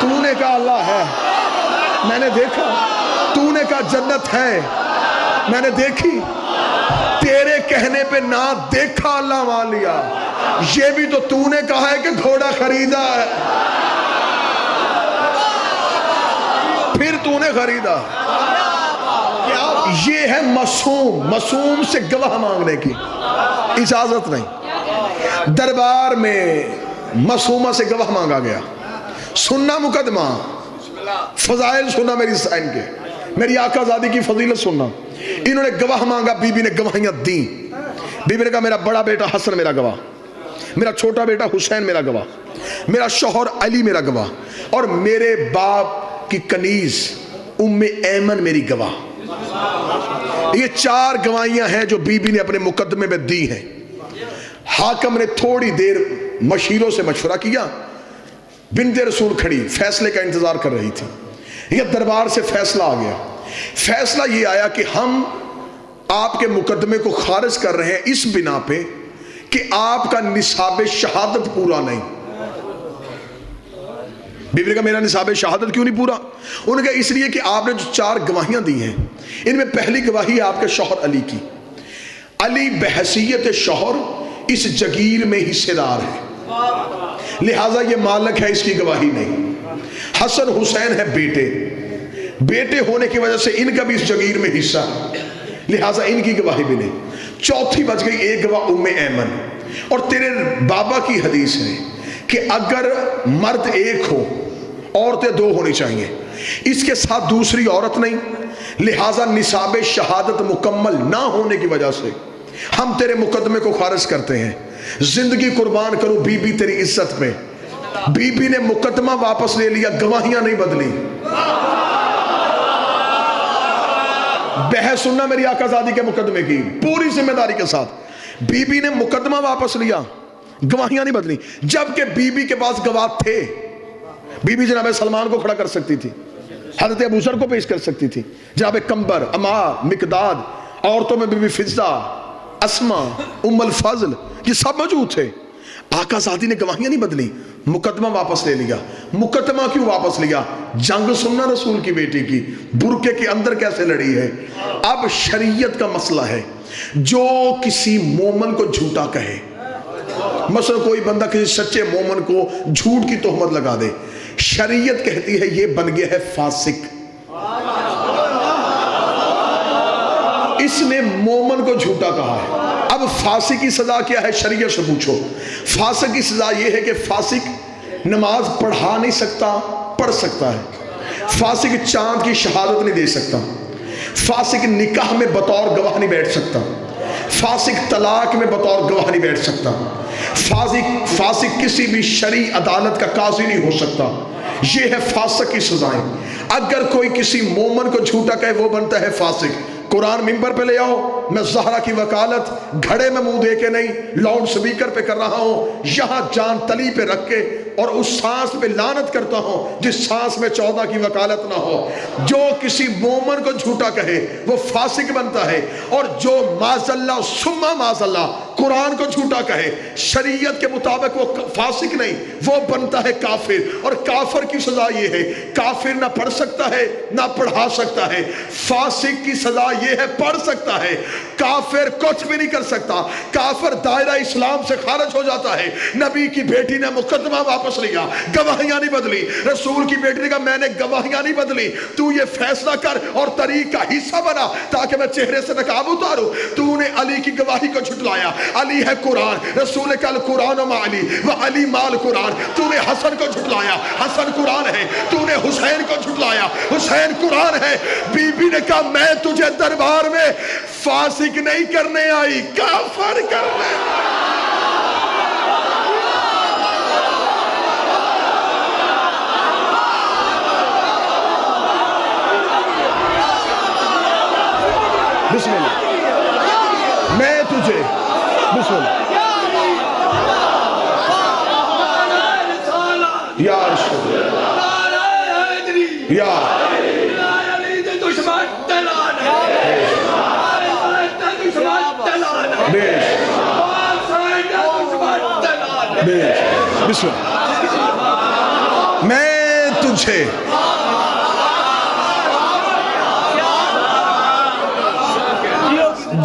تو نے کہا اللہ ہے میں نے دیکھا، تو نے کہا جنت ہے میں نے دیکھی، تیرے کہنے پہ نہ دیکھا اللہ مان لیا. یہ بھی تو نے کہا ہے کہ گھوڑا خریدا ہے، پھر تو نے خریدا. یہ ہے معصوم سے گواہ مانگنے کی اجازت نہیں. دربار میں معصومہ سے گواہ مانگا گیا، سننا مقدمہ، فضائل سننا میری سائن کے، میری آقا زادی کی فضیلت سننا. انہوں نے گواہ مانگا، بی بی نے گواہیاں دیں. بی بی نے کہا میرا بڑا بیٹا حسن میرا گواہ، میرا چھوٹا بیٹا حسین میرا گواہ، میرا شوہر علی میرا گواہ، اور میرے باپ کی کنیز ام ایمن میری گواہ. یہ 4 گواہیاں ہیں جو بی بی نے اپنے مقدمے میں دی ہیں. حاکم نے تھوڑی دیر مشیروں سے مشورہ کیا، بنت رسول کھڑی فیصلے کا انتظار کر رہی تھی. یہ دربار سے فیصلہ آ گیا. فیصلہ یہ آیا کہ ہم آپ کے مقدمے کو خارج کر رہے ہیں اس بنا پہ کہ آپ کا نصاب شہادت پورا نہیں. بی بی نے کہا میرا نصاب شہادت کیوں نہیں پورا؟ انہوں نے کہا اس لیے کہ آپ نے جو 4 گواہیاں دی ہیں ان میں پہلی گواہی آپ کے شوہر علی کی. علی بحیثیت شوہر اس جگیر میں حصے دار ہے، لہٰذا یہ مالک ہے، اس کی گواہی نہیں. حسن حسین ہے بیٹے ہونے کی وجہ سے ان کا بھی اس جگیر میں حصہ ہے، لہٰذا ان کی گواہی بھی نہیں. چوتھی بچ گئی ایک گواہ ام ایمن. اور تیرے بابا کی حدیث ہے کہ اگر مرد ایک ہو عورتیں 2 ہونی چاہیے، اس کے ساتھ دوسری عورت نہیں، لہٰذا نصاب شہادت مکمل نہ ہونے کی وجہ سے ہم تیرے مقدمے کو خارج کرتے ہیں. زندگی قربان کروں بی بی تیری عزت میں. بی بی نے مقدمہ واپس لے لیا، گواہیاں نہیں بدلی. بحث سننا میری آقا زادی کے مقدمے کی پوری ذمہ داری کے ساتھ. بی بی نے مقدمہ واپس لیا، گواہیاں نہیں بدلی. جبکہ بی بی کے پاس گواہ تھے. بی بی جناب سلمان کو کھڑا کر سکتی تھی، حضرت ابو ذر کو پیش کر سکتی تھی، جناب کمبر، عمار، مقداد، عورتوں میں بی بی فضہ، اسما، ام الفضل، یہ سب موجود تھے. آقا زادی نے گواہیاں نہیں بدلی، مقدمہ واپس لے لیا. مقدمہ کیوں واپس لیا؟ جنگ سننا رسول کی بیٹی کی برقعے کے اندر کیسے لڑی ہے. اب شریعت کا مسئلہ ہے، جو کسی مومن کو جھوٹا کہے، مثلا کوئی بندہ کسی سچے مومن کو جھوٹ کی تہمت لگا دے، شریعت کہتی ہے یہ بن گیا ہے فاسق. اس نے مومن کو جھوٹا کہا ہے. اب فاسق کی سزا کیا ہے؟ شریعت سے پوچھو. فاسق کی سزا یہ ہے کہ فاسق نماز پڑھا نہیں سکتا، پڑھ سکتا ہے. فاسق چاند کی شہادت نہیں دے سکتا. فاسق نکاح میں بطور گواہ نہیں بیٹھ سکتا. فاسق طلاق میں بطور گواہ نہیں بیٹھ سکتا. فاسق کسی بھی شرعی عدالت کا قاضی نہیں ہو سکتا. یہ ہے فاسق کی سزائیں. اگر کوئی کسی مومن کو جھوٹا کہے وہ بنتا ہے فاسق. قرآن ممبر پہ لے آؤ، میں زہرا کی وکالت گھڑے میں منہ دے کے نہیں، لاؤڈ سپیکر پہ کر رہا ہوں، یہاں جان تلی پہ رکھ کے اور اس سانس پہ لعنت کرتا ہوں جس سانس میں 14 کی وکالت نہ ہو. جو کسی مومن کو جھوٹا کہے وہ فاسق بنتا ہے، اور جو معاذ اللہ ثم معاذ اللہ قرآن کو جھوٹا کہے شریعت کے مطابق وہ فاسق نہیں، وہ بنتا ہے کافر. اور کافر کی سزا یہ ہے، کافر نہ پڑھ سکتا ہے نہ پڑھا سکتا ہے. فاسق کی سزا یہ ہے پڑھ سکتا ہے، کافر کچھ بھی نہیں کر سکتا. کافر دائرہ اسلام سے خارج ہو جاتا ہے. نبی کی بیٹی نے مقدمہ واپس لیا، گواہیاں نہیں بدلی. رسول کی بیٹی نے کہا میں نے گواہیاں نہیں بدلی، تو یہ فیصلہ کر اور طریق کا حصہ بنا تاکہ میں چہرے سے نقاب اتاروں. تو نے علی کی گواہی کو جھٹلایا، علی ہے قرآن، رسول نے کہا قرآن و علی و علی مال قرآن. تو نے حسن کو جھٹلایا، حسن قرآن ہے. تو نے حسین کو جھٹلایا، حسین قرآن ہے. بی بی نے کہا میں تجھے دربار میں فاسق نہیں کرنے آئی، کافر کرنے. بسم اللہ. میں تجھے بسم اللہ یا رسول یا بسم اللہ. میں تجھے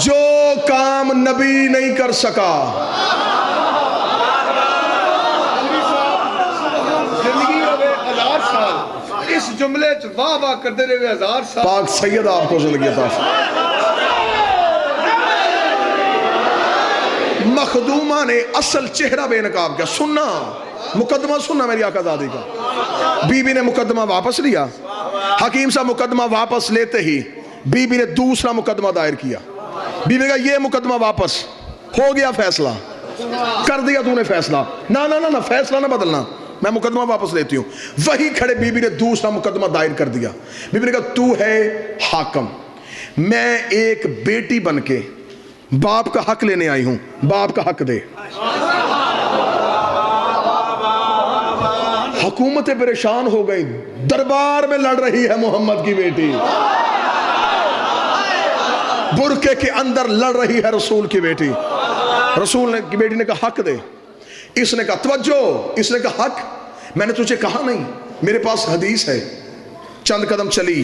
جو کام نبی نہیں کر سکا، زندگی ہوئے 1000 سال اس جملے واہ واہ کرتے رہے 1000 سال. پاک سید آپ کو زندگی عطا فرمائے. مخدومہ نے اصل چہرہ بے نقاب کیا. سننا مقدمہ سننا میری آقا زادی کا. بی بی نے مقدمہ واپس لیا. حکیم صاحب مقدمہ واپس لیتے ہی بی بی نے دوسرا مقدمہ دائر کیا. بی بی نے کہا یہ مقدمہ واپس ہو گیا، فیصلہ کر دیا تو نے فیصلہ. نہ فیصلہ نہ بدلنا، میں مقدمہ واپس لیتی ہوں. وہی کھڑے بی بی نے دوسرا مقدمہ دائر کر دیا. بی بی نے کہا تو ہے حاکم، میں ایک بیٹی بن کے باپ کا حق لینے آئی ہوں، باپ کا حق دے. حکومتیں پریشان ہو گئی، دربار میں لڑ رہی ہے محمد کی بیٹی، برقعے کے اندر لڑ رہی ہے رسول کی بیٹی. رسول کی بیٹی نے کہا حق دے. اس نے کہا توجہ، اس نے کہا حق میں نے تجھے کہا نہیں، میرے پاس حدیث ہے. چند قدم چلی،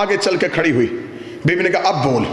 آگے چل کے کھڑی ہوئی. بی بی نے کہا اب بول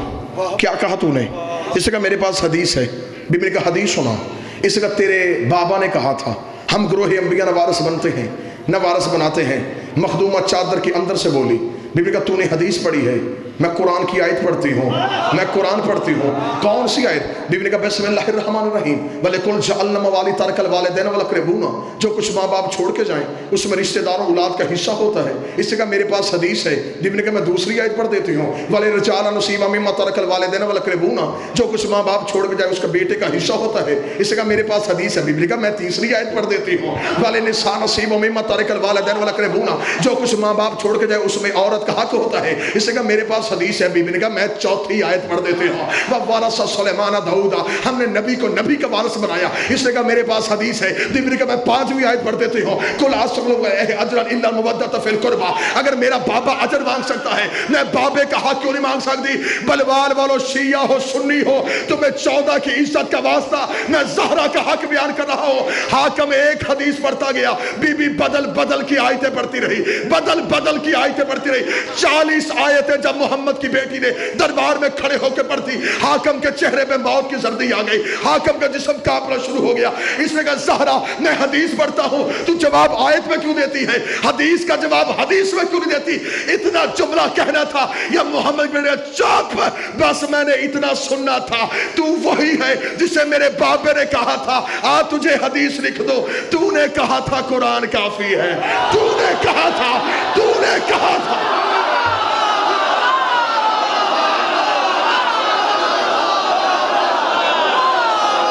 کیا کہا تو نے. اس نے کہا میرے پاس حدیث ہے. بی بی نے کہا حدیث سنا. اس نے کہا تیرے بابا نے کہا تھا ہم گروہ انبیاء نہ وارث بنتے ہیں نہ وارث بناتے ہیں. مخدومہ چادر کی اندر سے بولی. بی بی نے کہا تو نے حدیث پڑھی ہے؟ میں قرآن کی آیت پڑھتی ہوں، میں قرآن پڑھتی ہوں. کون سی آیت؟ بی بی نے کہا بسم اللہ الرحمن الرحیم وَلِكُلْ جَعَلْنَا مَوَالِي تَرَكَ الْوَالِدَيْنَ وَالْأَقْرَبُونَ. جو کچھ ماں باپ چھوڑ کے جائیں اس میں رشتہ داروں اولاد کا حصہ ہوتا ہے. اس سے کہا میرے پاس حدیث ہے. بی بی نے کہا میں دوسری آیت پڑھ دیتی ہوں وَلِلرِّجَالِ نَصِيبٌ مِّمَّا تَرَكَ الْوَالِدَيْنَ وَالْأَقْرَبُونَ. جو کچھ ماں باپ چھوڑ کے جائے اس کا بیٹے کا حصہ ہوتا ہے. اس سے کہا میرے پاس حدیث ہے. بی بی نے کہا میں تیسری آیت پڑھ دیتی ہوں وَلِلنِّسَاءِ نَصِيبٌ مِّمَّا تَرَكَ الْوَالِدَيْنُ وَالْأَقْرَبُونَ. جو کچھ ماں باپ چھوڑ کے جائے اس میں عورت کا حق ہوتا ہے. اس سے کہا میرے پاس حدیث ہے. بی بی نے کہا میں چوتھی آیت پڑھ دیتے ہوں وَوَرَثَ سُلَيْمَانَ دَاؤُدَ. ہم نے نبی کو نبی کا وارث بنایا. اس نے کہا میرے پاس حدیث ہے. بی بی نے کہا میں پانچویں آیت پڑھ دیتے ہوں قُلْ أَسْأَلُكُمْ أَجْرًا إِلَّا الْمَوَدَّةَ فِي الْقُرْبَى. اگر میرا بابا اجر مانگ سکتا ہے میں بابے کا حق کیوں نہیں مانگ سکتی؟ بلوال والو شیعہ ہو سنی ہو تمہیں 14 کی عزت کا واسطہ میں زہرا کا حق بیان کر رہا ہوں. حاکم ایک حدیث پڑھتا گیا. بی بی بدل بدل کی آیتیں پڑھتی رہی، بدل بدل کی آیتیں پڑھتی رہی. 40 آیتیں جب محمد کی بیٹی نے دربار میں کھڑے ہو کے پڑھتی حاکم کے چہرے پہ موت کی زردی آ گئی. حاکم کا جسم کانپنا شروع ہو گیا. اس نے کہا زہرا میں حدیث پڑھتا ہوں تو جواب آیت میں کیوں دیتی ہے؟ حدیث کا جواب حدیث میں کیوں نہیں دیتی؟ اتنا جملہ کہنا تھا یا محمد نے چاپ بس میں نے اتنا سننا تھا. تو وہی ہے جسے میرے بابے نے کہا تھا آ تجھے حدیث لکھ دو. تو نے کہا تھا قرآن کافی ہے. تو نے کہا تھا، تو نے کہا تھا.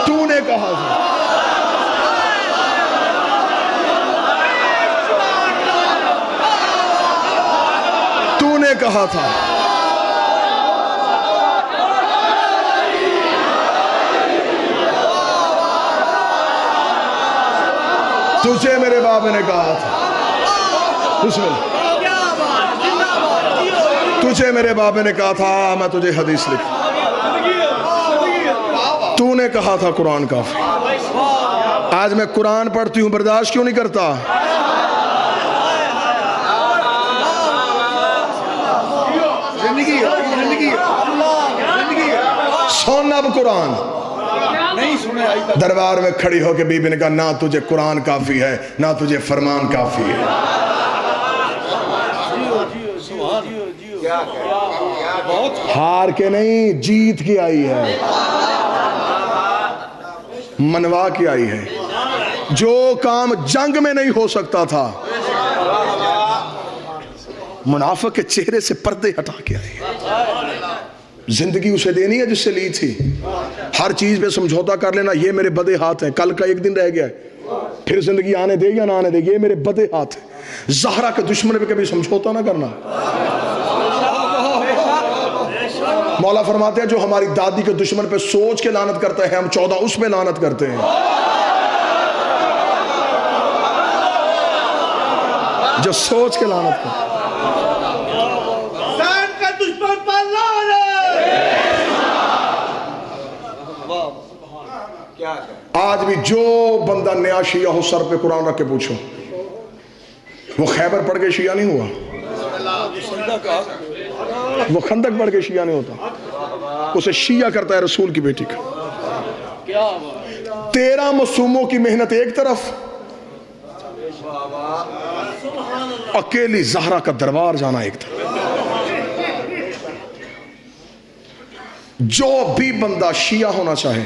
تو نے کہا تھا. تو نے کہا تھا. تجھے میرے بابے نے کہا تھا. بسم اللہ. تجھے میرے بابے نے کہا تھا میں تجھے حدیث لکھ. تو نے کہا تھا قرآن کافی. آج میں قرآن پڑھتی ہوں برداشت کیوں نہیں کرتا؟ سن اب قرآن. دربار میں کھڑی ہو کے بی بی نے کہا نہ تجھے قرآن کافی ہے نہ تجھے فرمان کافی ہے. ہار کے نہیں جیت کے آئی ہے. منوا کے آئی ہے. جو کام جنگ میں نہیں ہو سکتا تھا منافق کے چہرے سے پردے ہٹا کے آئی. زندگی اسے دینی ہے جس سے لی تھی. ہر چیز پہ سمجھوتا کر لینا یہ میرے بدے ہاتھ ہیں, کل کا ایک دن رہ گیا ہے, پھر زندگی آنے دے یا نہ آنے دے, یہ میرے بدے ہاتھ ہیں. زہرا کے دشمن پہ کبھی سمجھوتا نہ کرنا. مولا فرماتے ہیں جو ہماری دادی کے دشمن پہ سوچ کے لعنت کرتا ہے ہم 14 اس پہ لعنت کرتے ہیں. جو سوچ کے لعنت کرتا ہے آج بھی جو بندہ نیا شیعہ ہو سر پہ قرآن رکھ کے پوچھو وہ خیبر پڑھ کے شیعہ نہیں ہوا, وہ خندق پڑھ کے شیعہ نہیں ہوتا. اسے شیعہ کرتا ہے رسول کی بیٹی کا. 13 معصوموں کی محنت ایک طرف, اکیلی زہرا کا دربار جانا ایک طرف. جو بھی بندہ شیعہ ہونا چاہے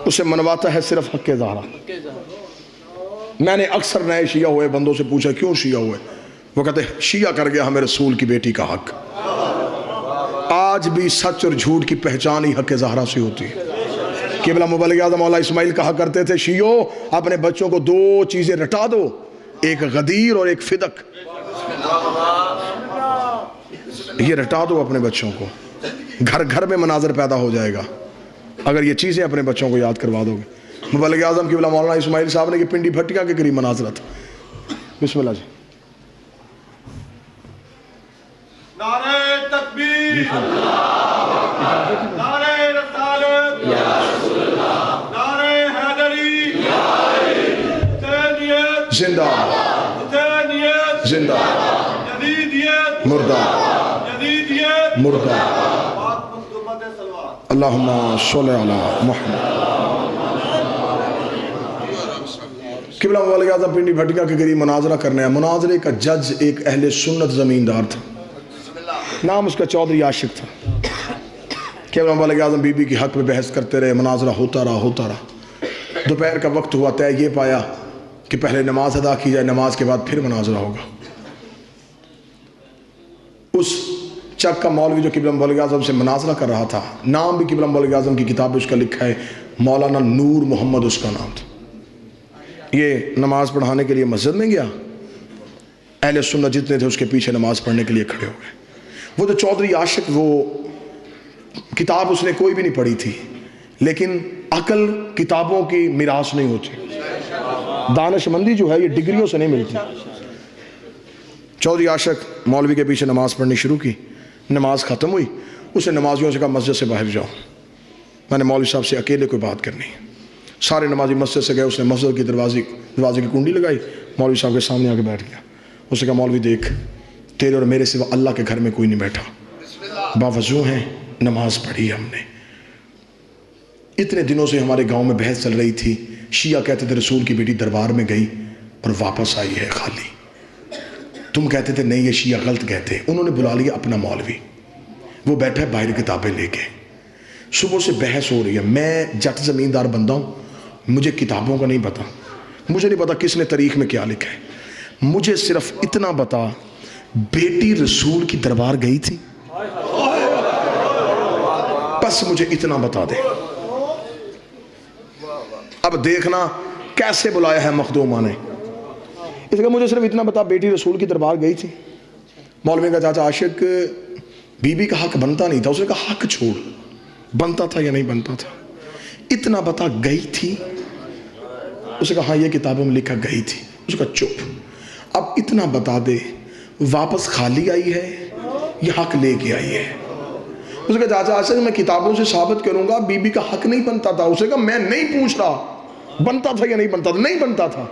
اسے منواتا ہے صرف حق زہرا. میں نے اکثر نئے شیعہ ہوئے بندوں سے پوچھا کیوں شیعہ ہوئے, وہ کہتے ہیں شیعہ کر گیا ہمیں رسول کی بیٹی کا حق. آج بھی سچ اور جھوٹ کی پہچان ہی حق زہرا سے ہوتی ہے. قبلہ مبلغ اعظم مولا اسماعیل کہا کرتے تھے شیعو اپنے بچوں کو 2 چیزیں رٹا دو, ایک غدیر اور ایک فدق. یہ رٹا دو اپنے بچوں کو, گھر گھر میں مناظر پیدا ہو جائے گا اگر یہ چیزیں اپنے بچوں کو یاد کروا دو گے. مبلغ اعظم قبلہ مولانا اسماعیل صاحب نے کہ پنڈی بھٹیا کے قریب مناظرہ تھا. بسم اللہ جی. نعرہ تکبیر, نعرہ رسالت, نعرہ حیدری, حسینیت زندہ حسینیت زندہ, یزیدیت مردہ یزیدیت مردہ. اللہم صلی علی محمد. قبلہ مبلغ اعظم پنڈی بھٹیا کے قریب مناظرہ کرنے ہیں. مناظرے کا جج ایک اہل سنت زمیندار تھا, نام اس کا چودھری عاشق تھا. قبلہ مبلغ اعظم بی بی کی حق میں بحث کرتے رہے, مناظرہ ہوتا رہا. دوپہر کا وقت ہوا, طے یہ پایا کہ پہلے نماز ادا کی جائے, نماز کے بعد پھر مناظرہ ہوگا. اس چک کا مولوی جو قبلہ مبلغ اعظم سے مناظرہ کر رہا تھا, نام بھی قبلہ مبلغ اعظم کی کتاب اس کا لکھا ہے, مولانا نور محمد اس کا نام تھا. یہ نماز پڑھانے کے لیے مسجد میں گیا, اہل سنت جتنے تھے اس کے پیچھے نماز پڑھنے کے لیے کھڑے ہو گئے. وہ جو چودھری عاشق, وہ کتاب اس نے کوئی بھی نہیں پڑھی تھی, لیکن عقل کتابوں کی میراث نہیں ہوتی, دانش مندی جو ہے یہ ڈگریوں سے نہیں ملتی. چودھری عاشق مولوی کے پیچھے نماز پڑھنی شروع کی. نماز ختم ہوئی, اسے نمازیوں سے کہا مسجد سے باہر جاؤ, میں نے مولوی صاحب سے اکیلے کوئی بات کرنی ہے. سارے نمازی مسجد سے گئے, اس نے مسجد کی دروازے کی کنڈی لگائی, مولوی صاحب کے سامنے آ کے بیٹھ گیا. اس نے کہا مولوی دیکھ, تیرے اور میرے سوا اللہ کے گھر میں کوئی نہیں بیٹھا, باوضو ہیں, نماز پڑھی ہم نے. اتنے دنوں سے ہمارے گاؤں میں بحث چل رہی تھی, شیعہ کہتے تھے رسول کی بیٹی دربار میں گئی اور واپس آئی ہے خالی. تم کہتے تھے نہیں یہ شیعہ غلط کہتے. انہوں نے بلا لیا اپنا مولوی, وہ بیٹھا ہے باہر کتابیں لے کے. صبح سے بحث ہو رہی ہے. میں جٹ زمیندار بندہ ہوں, مجھے کتابوں کا نہیں پتا, مجھے نہیں پتا کس نے تاریخ میں کیا لکھا ہے. مجھے صرف اتنا بتا بیٹی رسول کی دربار گئی تھی, بس مجھے اتنا بتا دے. اب دیکھنا کیسے بلایا ہے مخدومہ نے. اس کا مجھے صرف اتنا بتا بیٹی رسول کی دربار گئی تھی. مولوی کا چاچا عاشق بی بی کا حق بنتا نہیں تھا, اس نے کہا حق چھوڑ, بنتا تھا یا نہیں بنتا تھا, اتنا بتا گئی تھی. اس نے کہا ہاں یہ کتابوں میں لکھا گئی تھی. اس نے کہا چپ, اب اتنا بتا دے واپس خالی آئی ہے یا حق لے کے آئی ہے. اس نے کہا چاچا عاشق میں کتابوں سے ثابت کروں گا بی بی کا حق نہیں بنتا تھا. اس نے کہا میں نہیں پوچھ رہا بنتا تھا یا نہیں بنتا تھا, نہیں بنتا تھا,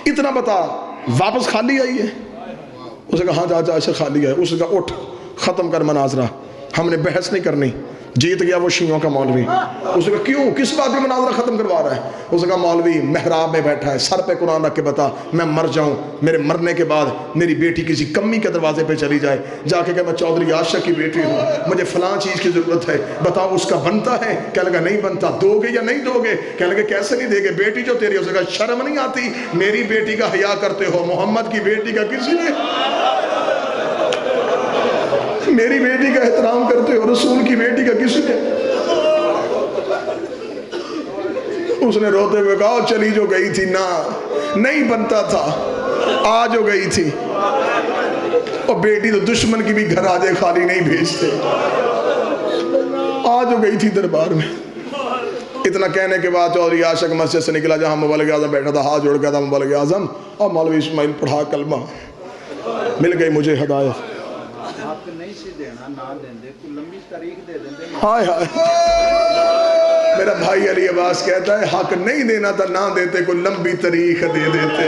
اتنا بتا واپس خالی آئی ہے. اس نے کہا ہاں چاچا عاشق خالی ہے. اس نے کہا اٹھ ختم کر مناظرہ, ہم نے بحث نہیں کرنی. جیت گیا وہ شیعوں کا مولوی. اس نے کہا کیوں, کس بات میں مناظرہ ختم کروا رہا ہے؟ اس نے کہا مولوی محراب میں بیٹھا ہے, سر پہ قرآن رکھ کے بتا میں مر جاؤں, میرے مرنے کے بعد میری بیٹی کسی کمی کے دروازے پہ چلی جائے, جا کے کہ میں چودھری عاشق کی بیٹی ہوں, مجھے فلاں چیز کی ضرورت ہے, بتاؤ اس کا بنتا ہے؟ کہنے لگا نہیں بنتا. دو گے یا نہیں دو گے؟ کہنے لگے کیسے نہیں دے گے, بیٹی جو تیری. اس نے کہا شرم نہیں آتی, میری بیٹی کا حیا کرتے ہو, محمد کی بیٹی کا کسی نے, میری بیٹی کا احترام کرتے ہو, رسول کی بیٹی کا کسی نے. اس نے روتے ہوئے کہا چلی جو گئی تھی نا, نہیں بنتا تھا, آ جو گئی تھی. اور بیٹی تو دشمن کی بھی گھر آ جائے خالی نہیں بھیجتے, آ جو گئی تھی دربار میں. اتنا کہنے کے بعد چودھری عاشق مسجد سے نکلا جہاں مبلغ اعظم بیٹھا تھا, ہاتھ جوڑ گیا تھا مبلغ اعظم, اور مولوی اسماعیل پڑھا کلمہ, مل گئی مجھے ہدایت. ہائے ہائے, میرا بھائی علی عباس کہتا ہے حق نہیں دینا تھا نہ دیتے, کوئی لمبی تاریخ دے دیتے.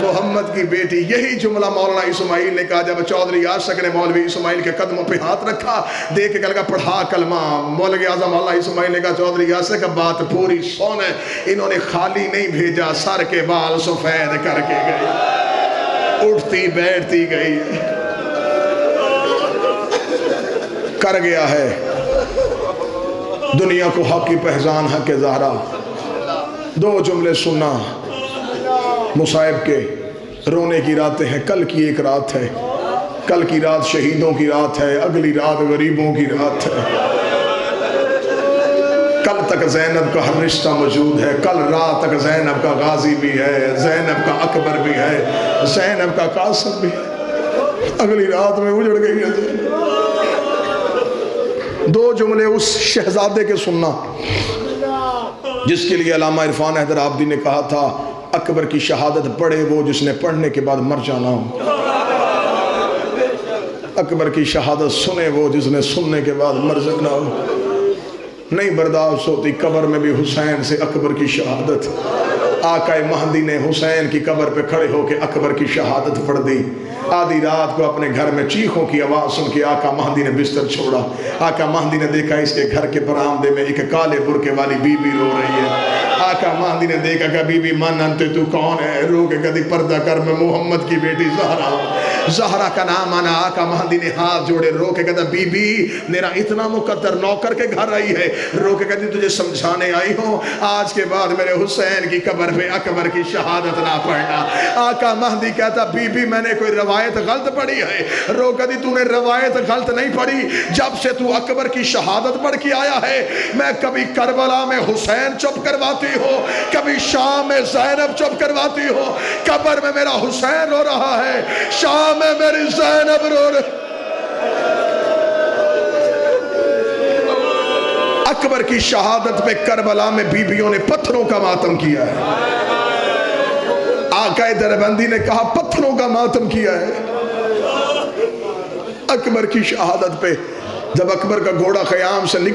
محمد کی بیٹی, یہی جملہ مولانا اسماعیل نے کہا جب چودھری عاشق نے مولوی اسماعیل کے قدموں پہ ہاتھ رکھا, دیکھ کے کہا پڑھا کلمہ. مولوی اعظم مولانا اسماعیل نے کہا چودھری عاشق بات پوری سن ہے, انہوں نے خالی نہیں بھیجا, سر کے بال سفید کر کے گئی, اٹھتی بیٹھتی گئی, کر گیا ہے دنیا کو حق کی پہچان حق زہرا. دو جملے سننا مصائب کے, رونے کی راتیں ہیں, کل کی ایک رات ہے, کل کی رات شہیدوں کی رات ہے, اگلی رات غریبوں کی رات ہے. کل تک زینب کا ہر رشتہ موجود ہے, کل رات تک زینب کا غازی بھی ہے, زینب کا اکبر بھی ہے, زینب کا قاسم بھی ہے, اگلی رات میں اجڑ گئی ہے زینب. دو جملے اس شہزادے کے سننا جس کے لیے علامہ عرفان حیدر عابدی نے کہا تھا اکبر کی شہادت پڑھے وہ جس نے پڑھنے کے بعد مر جانا ہو, اکبر کی شہادت سنے وہ جس نے سننے کے بعد مر جانا ہو. نہیں برداشت ہوتی قبر میں بھی حسین سے اکبر کی شہادت. آقا مہدی نے حسین کی قبر پہ کھڑے ہو کے اکبر کی شہادت پڑھ دی. آدھی رات کو اپنے گھر میں چیخوں کی آواز سن کے آقا مہدی نے بستر چھوڑا. آقا مہدی نے دیکھا اس کے گھر کے برآمدے میں ایک کالے برقعے والی بی بی رو رہی ہے. آقا مہدی نے دیکھا کہ بی بی من انت, تو کون ہے؟ رو کے کدی پردہ کر, میں محمد کی بیٹی زہرا ہوں. زہرا کا نام آنا. آقا مہدی نے ہاتھ جوڑے, رو کے کہتا بی بی میرا اتنا مقدر نوکر کے گھر آئی ہے, رو کے کہتی تجھے سمجھانے آئی ہوں, آج کے بعد میرے حسین کی قبر پہ اکبر کی شہادت نہ پڑھنا. آقا مہدی کہتا بی بی میں نے کوئی روایت غلط پڑھی ہے. رو کہتی تو نے روایت غلط نہیں پڑھی, جب سے تو اکبر کی شہادت پڑھ کے آیا ہے میں کبھی کربلا میں حسین چپ کرواتی ہو, کبھی شام میں زینب چپ کرواتی ہو. قبر میں میرا حسین رو رہا ہے, شام میں میری زینب رو رہی. اکبر کی شہادت پہ کربلا میں بیویوں نے پتھروں کا ماتم کیا ہے. آقا دربندی نے کہا پتھروں کا ماتم کیا ہے اکبر کی شہادت پہ. جب اکبر کا گھوڑا خیام سے نکلا